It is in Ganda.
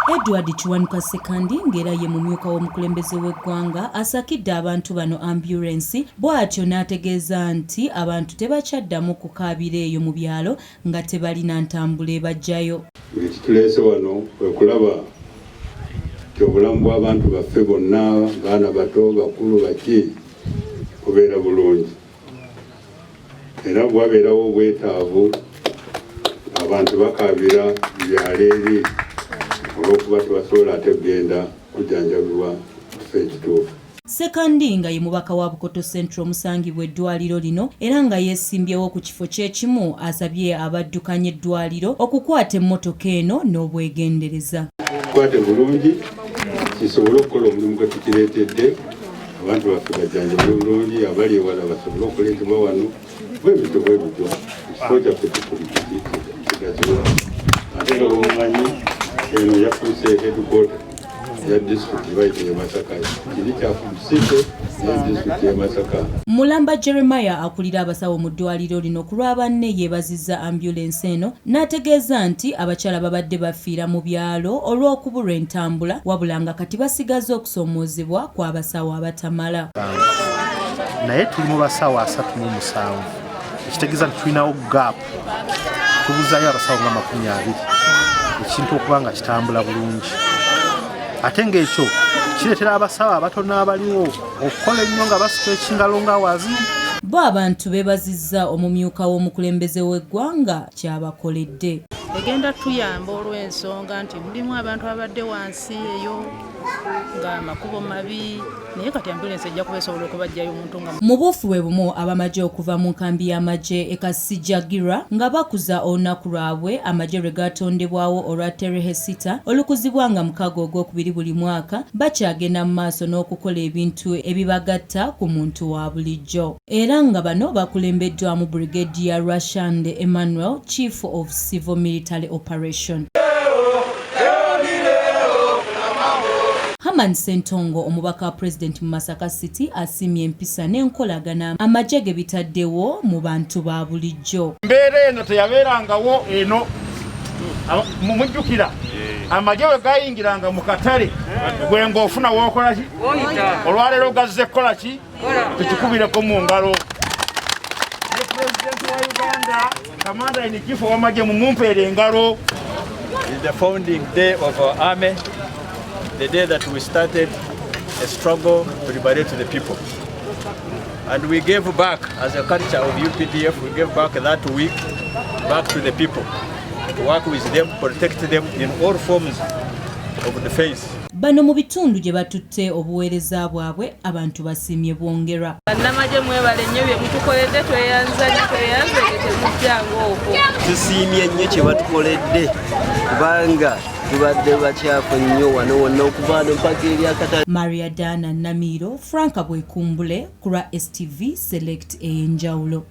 Edward Chiwanuka Sekandi ngera ye mumyuka w'omukulembeze w'eggwanga asakidde abantu bano ambulance bw'atyo n'ategeeza nti abantu tebakyaddamu kukaabira eyo mu byalo nga tebalina ntambula ebajjayo. Ekituleese wano kwe kulaba nti obulamu bw'abantu baffe bonna, baana bato, bakulu, baki kubeera bulungi. Era bwabeerawo obwetaavu abantu bakaabira byalo eri olw'okuba tebasobola ate kugenda kujjanjabibwa kifo ekituufu. Sekandi nga ye mubaka wa Bukoto Central musangibwa eddwaliro lino era nga yeesimbyewo ku kifo ky'ekimu asabye abaddukanya eddwaliro okukwata emmotoka eno n'obwegendereza. Kwate bulungi kisobole okukola omulimu gwe tukireetedde, abantu baffe bajjanjabwe bulungi, abali ewala basobole okuleetebwa wano bwe bityo ekifo kyaffe kitakiwa. Ate nga bwomumanyi eno yafuuse headquarter ya disitulikiti bayite ye Masaka, kiri kyafuusike ya disitulikiti ye Masaka. Mulamba Jeremiah akulira abasawo mu ddwaliro lino ku lwa banne yeebazizza ambulance eno n'ategeeza nti abakyala babadde bafiira mu byalo olw'okubulwa entambula wabula nga kati basigaze okusoomoozebwa kw'abasawo abatamala. Naye tuli mu basawo 37 ekitegeeza nti tulinawo gap, tubuzaayo abasawo nga 20 ekintu okuba nga kitambula bulungi. Ate ng'ekyo kireetera abasawo abatono abaliwo okukola ennyo nga basitula ekingalo nga wazi. Bo abantu beebazizza omumyuka w'omukulembeze w'eggwanga ky'abakoledde. Egenda tuyamba olw'ensonga nti mulimu abantu abadde wansi eyo nga amakubo mabi, naye kati ambulance ejja kubeesobola okubajjayo omuntu nga mu buufu bwe bumu abamagye okuva mu nkambi y'amagye e Kasijjagira nga bakuza olunaku lwabwe amagye lwe gaatondebwawo olwa Terehesita olukuzibwa nga mukaga ogwokubiri buli mwaka bakyagenda mu maaso n'okukola ebintu ebibagatta ku muntu wa bulijjo. Era nga bano bakulembeddwamu Brigadier Rashande Emmanuel, Chief of Civil Military Operation. Haman Sentongo omubaka wa President mu Masaka City asimye empisa n'enkolagana amagye ge bitaddewo mu bantu ba bulijjo. Mbeera eno teyabeerangawo eno mumujjukira amagye we gayingiranga mu katale gwe ng'ofuna w'okola ki olwaleero gazze kukola ki tukikubireko mu ngalo. Pulezidenti wa Uganda Commander in Chief w'amagye mumumpeere engalo. It's the founding day of our army, the day that we started a struggle to liberate the people. And we gave back, as a culture of UPDF, we gave back that week back to the people, to work with them, protect them in all forms of defense. Bano mu bitundu gye batutte obuweereza bwabwe abantu basiimye bwongerwa. bannamagye mwebale nnyo bye mutukoledde, tweyanza nnyo, tweyanze temujjangu okwo. Tusiimye nnyo kye batukoledde kubanga tubadde bakyafu nnyo wano wonna okuva mpaka eri akatale. Maria Dana Namiro, Franka Bwekumbule, ku lwa STV Select ey'enjawulo.